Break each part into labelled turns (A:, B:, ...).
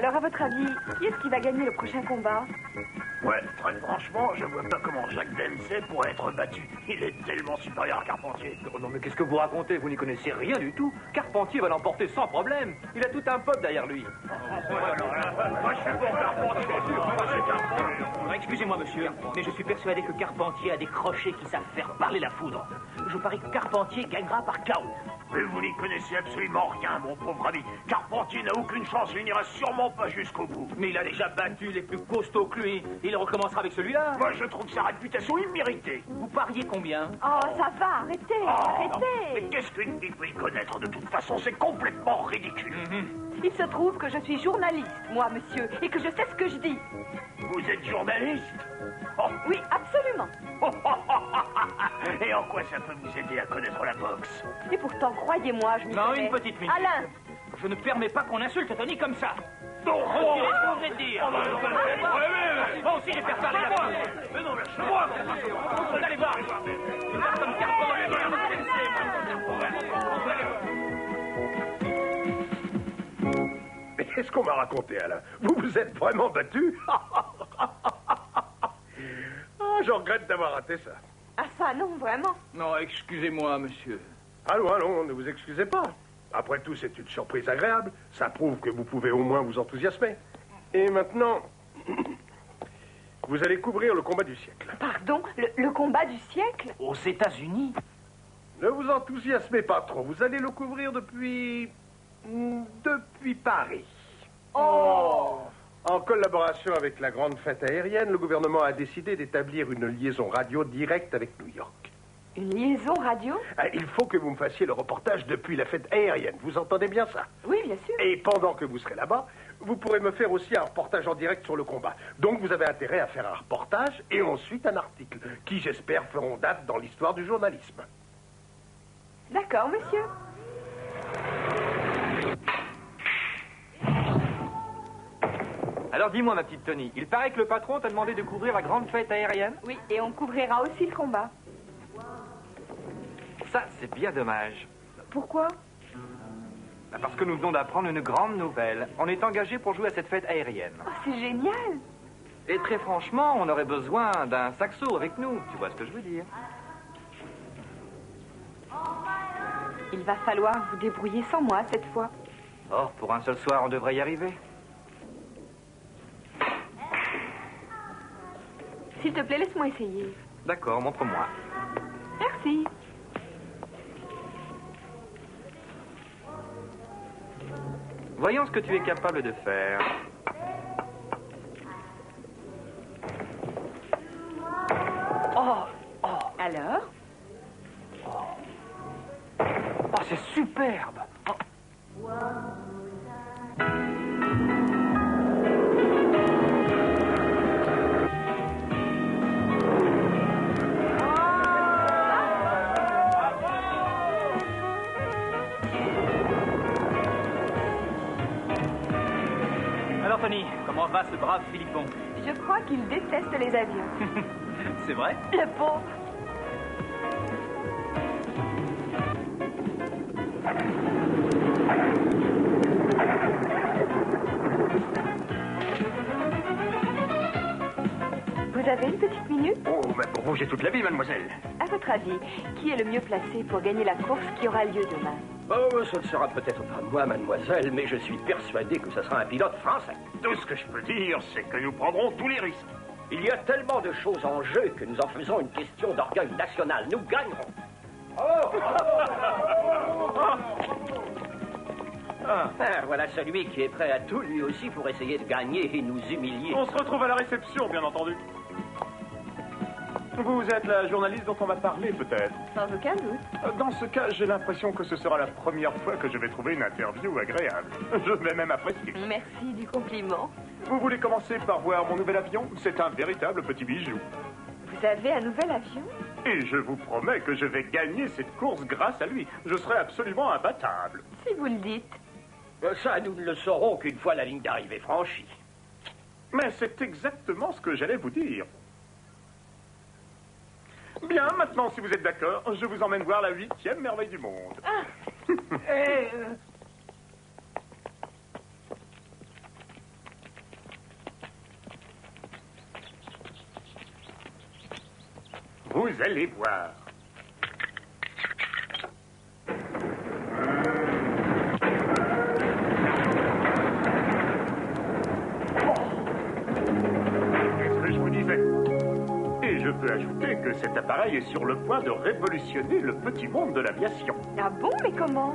A: Alors, à votre avis, qui est-ce qui va gagner le prochain combat?
B: Ouais, très franchement, je vois pas comment Jacques Dempsey pourrait être battu. Il est tellement supérieur à Carpentier.
C: Oh non, mais qu'est-ce que vous racontez? Vous n'y connaissez rien du tout. Carpentier va l'emporter sans problème. Il a tout un peuple derrière lui.
B: Moi, je suis pour Carpentier. Moi, c'est Carpentier.
D: Excusez-moi, monsieur, mais je suis persuadé que Carpentier a des crochets qui savent faire parler la foudre. Je parie que Carpentier gagnera par KO.
B: Mais vous n'y connaissez absolument rien, mon pauvre ami. Carpentier n'a aucune chance, il n'ira sûrement pas jusqu'au bout.
D: Mais il a déjà battu les plus costauds que lui. Il recommencera avec celui-là.
B: Moi, je trouve sa réputation imméritée.
D: Vous pariez combien?
A: Oh, ça va, arrêtez,
B: Mais
A: arrêtez.
B: qu'est-ce qu'une fille peut y connaître? De toute façon, c'est complètement ridicule.
A: Il se trouve que je suis journaliste, moi, monsieur, et que je sais ce que je dis.
B: Vous êtes journaliste?
A: Oui, absolument.
B: Et en quoi ça peut vous aider à connaître la boxe?
A: Et pourtant, croyez-moi, je m'y
D: Non,
A: connais.
D: une petite minute.
A: Alain!
D: Je ne permets pas qu'on insulte Tony comme ça.
B: Non,
D: Retirez ce que vous venez de dire. Moi aussi, j'ai faire parler la voix.
B: Mais non, lâchez-moi.
D: Vous allez voir. Une personne
E: Mais qu'est-ce qu'on m'a raconté, Alain? Vous vous êtes vraiment battu? Je regrette d'avoir raté ça.
A: Ah ça, non, vraiment.
D: Non, excusez-moi, monsieur.
E: Allons, allons, ne vous excusez pas. Après tout, c'est une surprise agréable. Ça prouve que vous pouvez au moins vous enthousiasmer. Et maintenant, vous allez couvrir le combat du siècle.
A: Pardon, le combat du siècle?
D: Aux États-Unis?
E: Ne vous enthousiasmez pas trop. Vous allez le couvrir depuis Paris.
A: Oh!
E: En collaboration avec la grande fête aérienne, le gouvernement a décidé d'établir une liaison radio directe avec New York.
A: Une liaison radio?
E: Il faut que vous me fassiez le reportage depuis la fête aérienne. Vous entendez bien ça?
A: Oui, bien sûr.
E: Et pendant que vous serez là-bas, vous pourrez me faire aussi un reportage en direct sur le combat. Donc vous avez intérêt à faire un reportage et ensuite un article, qui j'espère feront date dans l'histoire du journalisme.
A: D'accord, monsieur.
C: Alors dis-moi, ma petite Tony, il paraît que le patron t'a demandé de couvrir la grande fête aérienne?
A: Oui, et on couvrira aussi le combat.
C: Ça, c'est bien dommage.
A: Pourquoi?
C: Parce que nous venons d'apprendre une grande nouvelle. On est engagé pour jouer à cette fête aérienne.
A: Oh, c'est génial.
C: Et très franchement, on aurait besoin d'un saxo avec nous. Tu vois ce que je veux dire?
A: Il va falloir vous débrouiller sans moi cette fois.
C: Oh, pour un seul soir, on devrait y arriver.
A: S'il te plaît, laisse-moi essayer.
C: D'accord, montre-moi.
A: Merci.
C: Voyons ce que tu es capable de faire.
A: Oh, alors?
C: Oh, c'est superbe.
D: Alors, Tony, comment va ce brave Philippon?
A: Je crois qu'il déteste les avions.
D: C'est vrai?
A: Le pauvre. Vous avez une petite minute?
B: Oh, mais pour vous, j'ai toute la vie, mademoiselle.
A: À votre avis, qui est le mieux placé pour gagner la course qui aura lieu demain?
F: Oh, ce ne sera peut-être pas moi, mademoiselle, mais je suis persuadé que ce sera un pilote français.
B: Tout ce que je peux dire, c'est que nous prendrons tous les risques.
F: Il y a tellement de choses en jeu que nous en faisons une question d'orgueil national. Nous gagnerons. Voilà celui qui est prêt à tout lui aussi pour essayer de gagner et nous humilier.
G: On se retrouve à la réception, bien entendu. Vous êtes la journaliste dont on m'a parlé, peut-être?
A: Sans aucun doute.
G: Dans ce cas, j'ai l'impression que ce sera la première fois que je vais trouver une interview agréable. Je vais même apprécier.
A: Merci du compliment.
G: Vous voulez commencer par voir mon nouvel avion? C'est un véritable petit bijou.
A: Vous avez un nouvel avion?
G: Et je vous promets que je vais gagner cette course grâce à lui. Je serai absolument imbattable.
A: Si vous le dites.
F: Ça, nous ne le saurons qu'une fois la ligne d'arrivée franchie.
G: Mais c'est exactement ce que j'allais vous dire. Bien, maintenant, si vous êtes d'accord, je vous emmène voir la 8e merveille du monde. Vous allez voir. Qu'est-ce que je vous disais? Et je peux ajouter que cet appareil est sur le point de révolutionner le petit monde de l'aviation.
A: Ah bon, mais comment?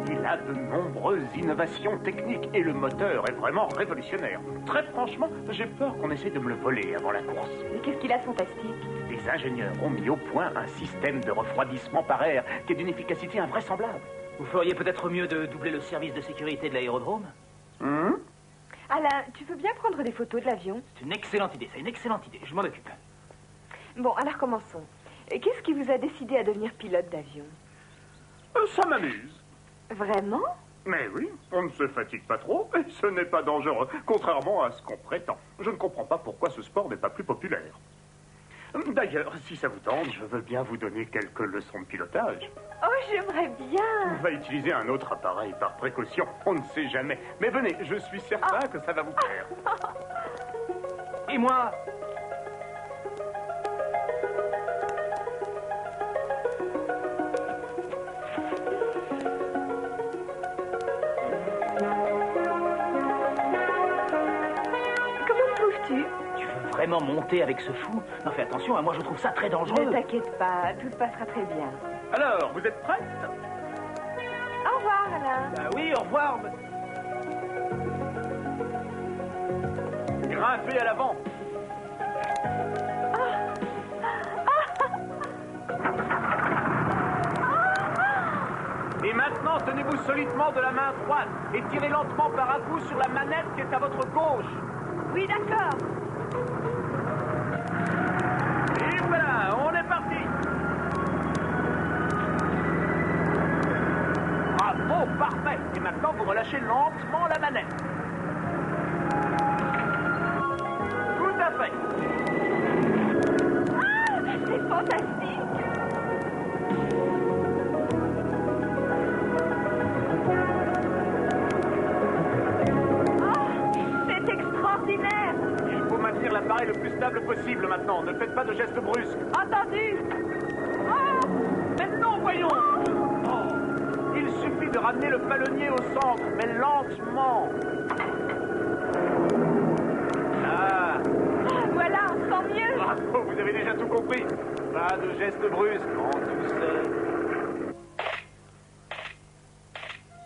G: Il a de nombreuses innovations techniques et le moteur est vraiment révolutionnaire. Très franchement, j'ai peur qu'on essaie de me le voler avant la course.
A: Mais qu'est-ce qu'il a de fantastique?
G: Les ingénieurs ont mis au point un système de refroidissement par air qui est d'une efficacité invraisemblable.
D: Vous feriez peut-être mieux de doubler le service de sécurité de l'aérodrome?
A: Alain, tu veux bien prendre des photos de l'avion?
D: C'est une excellente idée, c'est une excellente idée. Je m'en occupe.
A: Bon, alors commençons. Qu'est-ce qui vous a décidé à devenir pilote d'avion?
G: Ça m'amuse.
A: Vraiment?
G: Mais oui, on ne se fatigue pas trop et ce n'est pas dangereux, contrairement à ce qu'on prétend. Je ne comprends pas pourquoi ce sport n'est pas plus populaire. D'ailleurs, si ça vous tente, je veux bien vous donner quelques leçons de pilotage.
A: Oh, j'aimerais bien.
G: On va utiliser un autre appareil par précaution, on ne sait jamais. Mais venez, je suis certain que ça va vous plaire.
D: Et moi?
A: Comment trouves-tu?
D: Tu veux vraiment monter avec ce fou? Non, fais attention, hein, moi je trouve ça très dangereux.
A: Ne t'inquiète pas, tout se passera très bien.
G: Alors, vous êtes prête?
A: Au revoir, Alain.
D: Bah oui, au revoir.
G: Grimpez à l'avant. Et maintenant, tenez-vous solidement de la main droite et tirez lentement par à coup sur la manette qui est à votre gauche.
A: Oui, d'accord.
G: Et voilà, on est parti. Bravo, parfait. Et maintenant, vous relâchez lentement la manette. Tout à fait.
A: Ah, c'est fantastique. C'est extraordinaire.
G: Il faut maintenir l'appareil le plus stable possible maintenant. Ne faites pas de gestes brusques.
A: Entendu. Oh,
G: Maintenant, voyons. Oh. Il suffit de ramener le palonnier au centre, mais lentement. Ah,
A: voilà, sans mieux.
G: bravo, vous avez déjà tout compris. Pas de gestes brusques, en douceur.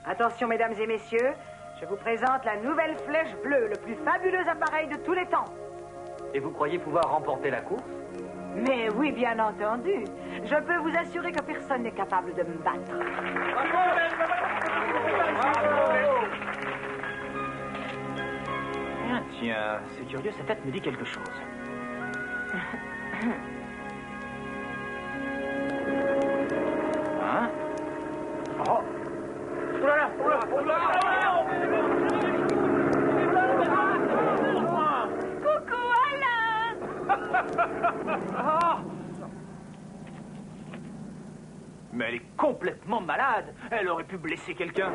H: Attention, mesdames et messieurs, je vous présente la nouvelle Flèche Bleue, le plus fabuleux appareil de tous les temps.
C: Et vous croyez pouvoir remporter la course?
H: Mais oui, bien entendu. Je peux vous assurer que personne n'est capable de me battre.
D: Tiens, c'est curieux, sa tête me dit quelque chose. Hein? Oh! Oulala, oulala, oulala!
A: Coucou, Alain.
D: Ah! Mais elle est complètement malade. Elle aurait pu blesser quelqu'un.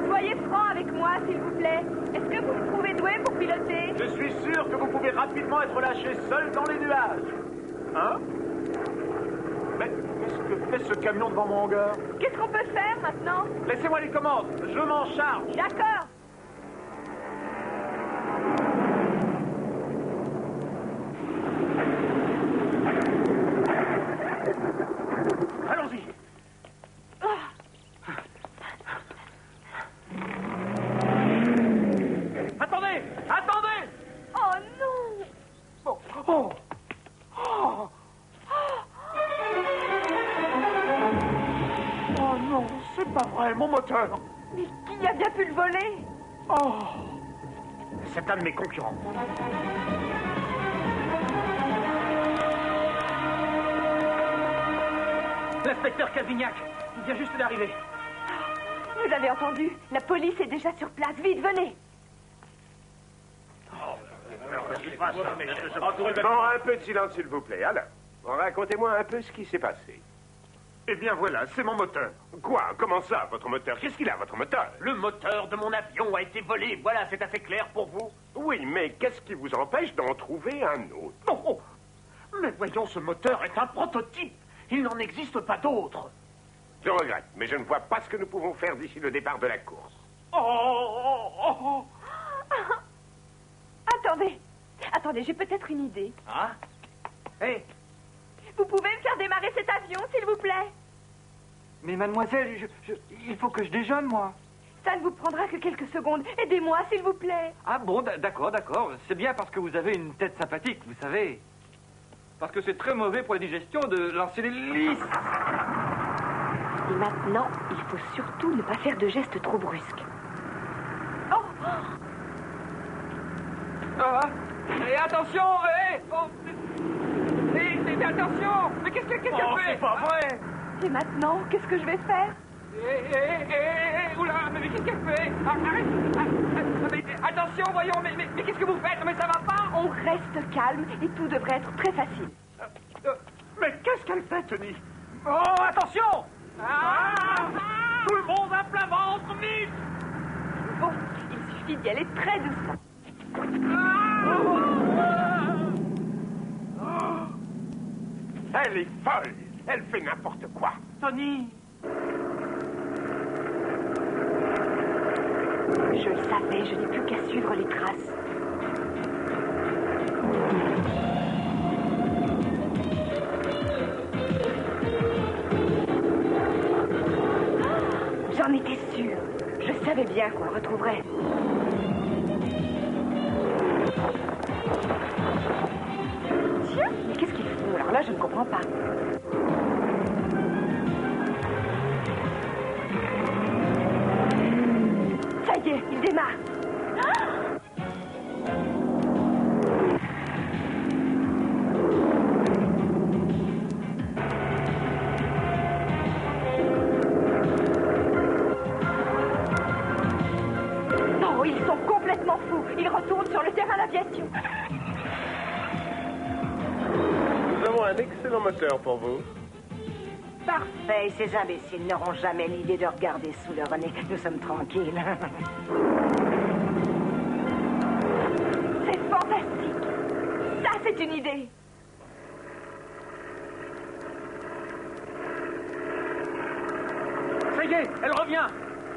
A: Soyez franc avec moi, s'il vous plaît. Est-ce que vous me trouvez doué pour piloter?
G: Je suis sûr que vous pouvez rapidement être lâché seul dans les nuages. Hein? Mais qu'est-ce que fait ce camion devant mon hangar?
A: Qu'est-ce qu'on peut faire maintenant?
G: Laissez-moi les commandes, je m'en charge.
A: D'accord.
G: Allons-y. Attendez! Attendez!
A: Oh non!
G: Oh! Oh! Oh! Oh non, c'est pas vrai, mon moteur!
A: Mais qui a bien pu le voler?
G: Oh! C'est un de mes concurrents.
D: L'inspecteur Calvignac, il vient juste d'arriver.
A: Vous avez entendu? La police est déjà sur place. Vite, venez.
E: Bon, un peu de silence, s'il vous plaît. Alors, racontez-moi un peu ce qui s'est passé.
G: Eh bien voilà, c'est mon moteur.
E: Quoi? Comment ça, votre moteur? Qu'est-ce qu'il a, votre moteur?
G: Le moteur de mon avion a été volé. Voilà, c'est assez clair pour vous.
E: Oui, mais qu'est-ce qui vous empêche d'en trouver un autre?
G: Oh, oh, Mais voyons, ce moteur est un prototype. Il n'en existe pas d'autre.
I: Je regrette, mais je ne vois pas ce que nous pouvons faire d'ici le départ de la course.
A: Attendez, j'ai peut-être une idée.
D: Ah? Hé,
A: Vous pouvez me faire démarrer cet avion, s'il vous plaît?
C: Mais mademoiselle, il faut que je déjeune, moi.
A: Ça ne vous prendra que quelques secondes. Aidez-moi, s'il vous plaît.
C: Ah bon, d'accord. C'est bien parce que vous avez une tête sympathique, vous savez. Parce que c'est très mauvais pour la digestion de lancer l'hélice.
A: Et maintenant, il faut surtout ne pas faire de gestes trop brusques. Oh!
C: Ah, et attention, attention. Mais qu'est-ce qu'elle fait?
G: C'est pas vrai.
A: Et maintenant, qu'est-ce que je vais faire?
C: Oula, mais qu'est-ce qu'elle fait? Arrête. Mais attention, voyons, mais qu'est-ce que vous faites? Mais ça va pas?
A: On reste calme et tout devrait être très facile.
G: Mais qu'est-ce qu'elle fait, Tony?
C: Oh, attention! Tout le monde à plat ventre, vite!
A: Bon, il suffit d'y aller très doucement.
I: Elle est folle. Elle fait n'importe quoi.
G: Tony!
A: Je le savais, je n'ai plus qu'à suivre les traces. J'en étais sûre. Je savais bien qu'on le retrouverait. Tiens, mais qu'est-ce qu'ils font? Alors là, je ne comprends pas. Ça y est, il démarre. Oh, ils sont complètement fous. Ils retournent sur le terrain d'aviation.
E: Nous avons un excellent moteur pour vous.
H: Parfait, ces imbéciles n'auront jamais l'idée de regarder sous leur nez. Nous sommes tranquilles.
A: C'est fantastique. Ça, c'est une idée.
D: Ça y est, elle revient.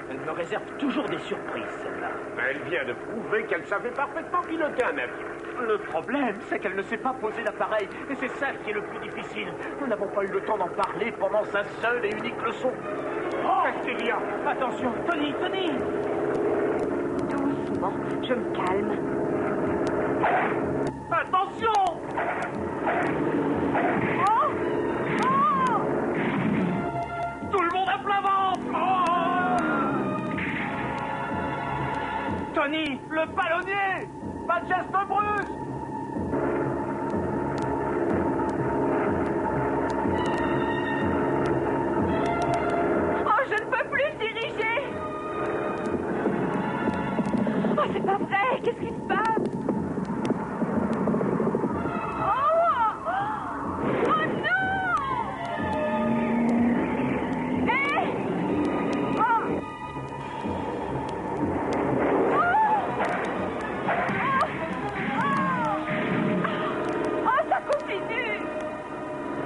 D: Elle me réserve toujours des surprises, celle-là.
I: Elle vient de prouver qu'elle savait parfaitement piloter un avion.
G: Le problème, c'est qu'elle ne sait pas poser l'appareil. Et c'est ça qui est le plus difficile. Nous n'avons pas eu le temps d'en parler pendant sa seule et unique leçon. Oh, qu'est-ce qu'il y a?
D: Attention, Tony!
A: Doucement, je me calme.
G: Attention!
A: Oh! Oh!
G: Tout le monde à plat ventre! Oh! Tony, le ballonnier! Pas de geste brusque!
A: Oh, je ne peux plus diriger! Oh, c'est pas vrai! Qu'est-ce qui se passe? Oh! Oh non! Hé! Oh! Oh, ça continue!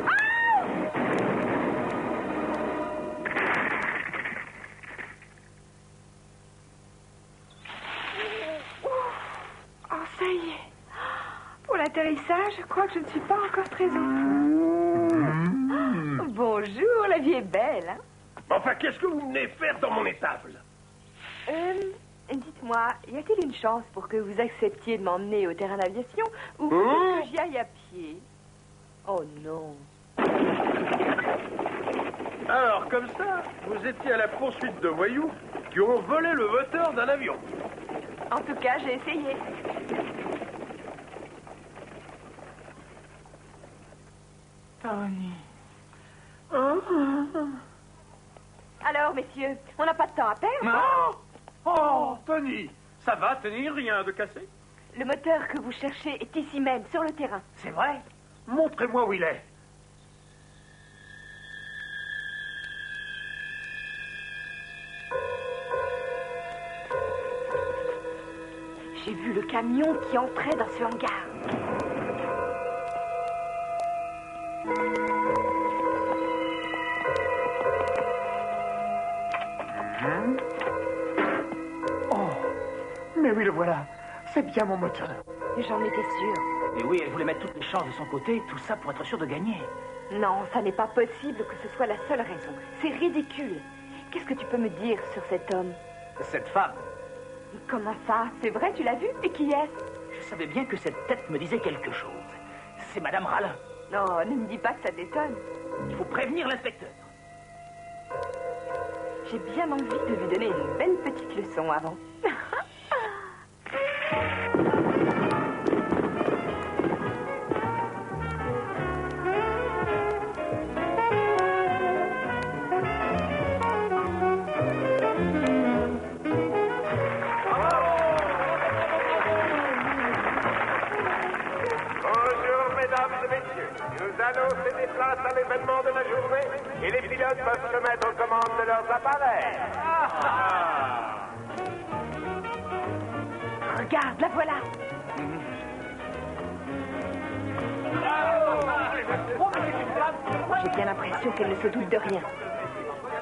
A: Ah! Oh, ça y est. Pour l'atterrissage, je crois que je ne suis pas encore très au point. Bonjour, la vie est belle, hein?
E: Enfin, qu'est-ce que vous venez faire dans mon étable?
A: Dites-moi, y a-t-il une chance pour que vous acceptiez de m'emmener au terrain d'aviation ou que j'y aille à pied? Oh non.
E: Alors, comme ça, vous étiez à la poursuite de voyous qui ont volé le moteur d'un avion.
A: En tout cas, j'ai essayé.
G: Tony.
A: Alors, messieurs, on n'a pas de temps à perdre.
G: Oh, Tony! Ça va, Tony? Rien de cassé?
A: Le moteur que vous cherchez est ici même, sur le terrain.
G: C'est vrai? Montrez-moi où il est.
A: J'ai vu le camion qui entrait dans ce hangar.
I: Oh, mais oui, le voilà. C'est bien mon moteur.
A: J'en étais sûre.
D: Et oui, elle voulait mettre toutes les chances de son côté, tout ça pour être sûre de gagner.
A: Non, ça n'est pas possible que ce soit la seule raison. C'est ridicule. Qu'est-ce que tu peux me dire sur cet homme?
D: Cette femme,
A: Comment ça? C'est vrai, tu l'as vu? Et qui est-ce?
D: je savais bien que cette tête me disait quelque chose. C'est Madame Ralin.
A: Non, ne me dis pas que ça t'étonne.
D: Il faut prévenir l'inspecteur.
A: J'ai bien envie de lui donner une belle petite leçon avant.
I: Bonjour, mesdames et messieurs. Nous allons céder place à l'événement de la journée et les pilotes peuvent se mettre aux commandes de leurs appareils.
A: Regarde, la voilà. J'ai bien l'impression qu'elle ne se doute de rien.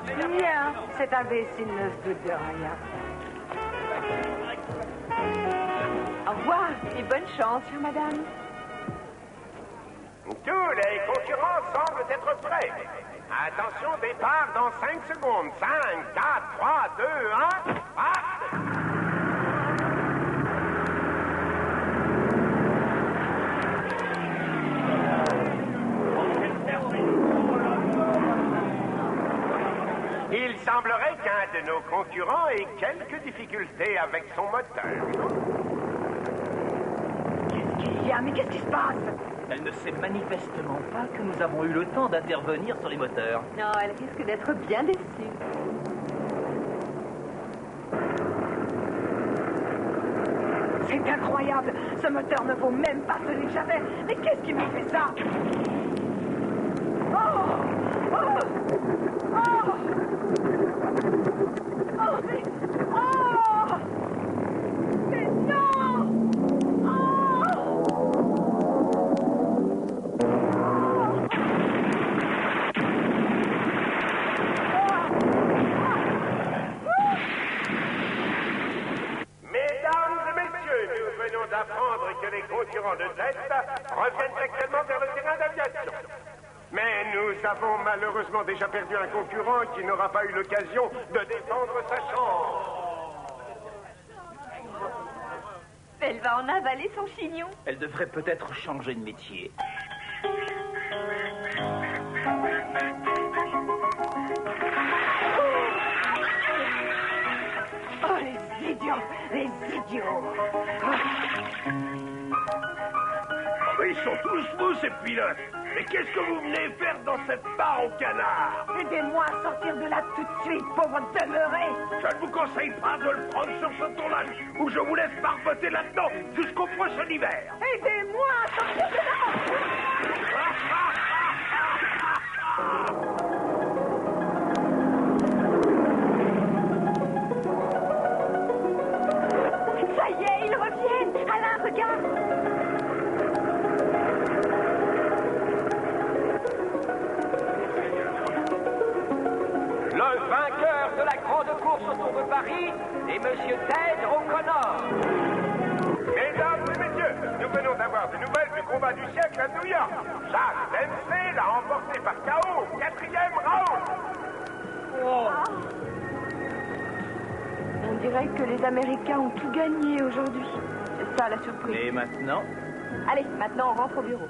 H: Bien, cet imbécile ne se doute de rien.
A: Au revoir et bonne chance, chère madame.
I: Tous les concurrents semblent être prêts. Attention, départ dans 5 secondes. 5, 4, 3, 2, 1, part. Il semblerait qu'un de nos concurrents ait quelques difficultés avec son moteur.
H: Qu'est-ce qu'il y a? Mais qu'est-ce qui se passe?
D: Elle ne sait manifestement pas que nous avons eu le temps d'intervenir sur les moteurs.
A: Non, elle risque d'être bien déçue.
H: C'est incroyable. Ce moteur ne vaut même pas celui que j'avais. Mais qu'est-ce qui me fait ça? Oh! Oh! Oh! Oh, mais... Oh! Mais non! Oh!
I: Mesdames et messieurs, nous venons d'apprendre que les concurrents de test reviennent actuellement vers le terrain d'aviation. Mais nous avons malheureusement déjà perdu un concurrent qui n'aura pas eu l'occasion de défendre sa chance.
A: Elle va en avaler son chignon.
D: Elle devrait peut-être changer de métier.
H: Oh, les idiots! Les idiots!
I: Oh, mais ils sont tous fous, ces pilotes. Mais qu'est-ce que vous venez faire dans cette barre au canard?
H: Aidez-moi à sortir de là tout de suite, pauvre demeuré!
I: Je ne vous conseille pas de le prendre sur ce tournage ou je vous laisse barboter là-dedans jusqu'au prochain hiver.
H: Aidez-moi à sortir de là!
A: Ça y est, ils reviennent. Alain, regarde.
F: Le vainqueur de la grande course autour de Paris est Monsieur Ted O'Connor.
I: Mesdames et messieurs, nous venons d'avoir des nouvelles du combat du siècle à New York. Jack Dempsey l'a emporté par KO, 4e round.
A: On dirait que les Américains ont tout gagné aujourd'hui. C'est ça la surprise.
D: Et maintenant?
A: Allez, maintenant on rentre au bureau.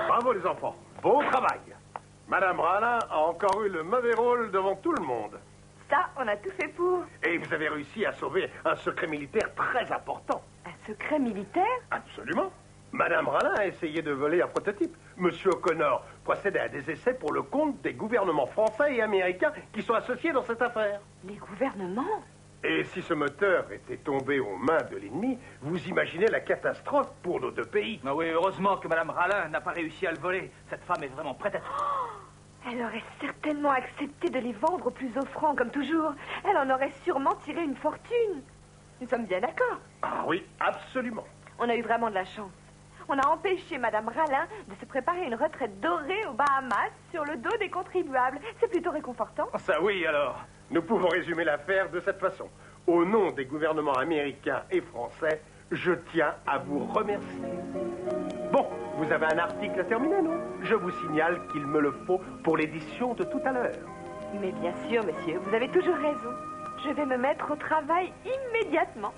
E: Bravo les enfants, beau travail. Madame Ralin a encore eu le mauvais rôle devant tout le monde.
A: Ça, on a tout fait pour.
E: Et vous avez réussi à sauver un secret militaire très important.
A: Un secret militaire?
E: Absolument. Madame Ralin a essayé de voler un prototype. Monsieur O'Connor procède à des essais pour le compte des gouvernements français et américains qui sont associés dans cette affaire.
A: Les gouvernements?
E: Et si ce moteur était tombé aux mains de l'ennemi, vous imaginez la catastrophe pour nos deux pays.
D: Ah oui, heureusement que Madame Ralin n'a pas réussi à le voler. Cette femme est vraiment prête à...
A: Elle aurait certainement accepté de les vendre au plus offrant, comme toujours. Elle en aurait sûrement tiré une fortune. Nous sommes bien d'accord.
E: Ah oui, absolument.
A: On a eu vraiment de la chance. On a empêché Madame Rallin de se préparer une retraite dorée aux Bahamas sur le dos des contribuables. C'est plutôt réconfortant.
C: Ça oui, alors.
E: Nous pouvons résumer l'affaire de cette façon. Au nom des gouvernements américains et français, je tiens à vous remercier. Bon, vous avez un article à terminer, non? Je vous signale qu'il me le faut pour l'édition de tout à l'heure.
A: Mais bien sûr, monsieur, vous avez toujours raison. Je vais me mettre au travail immédiatement.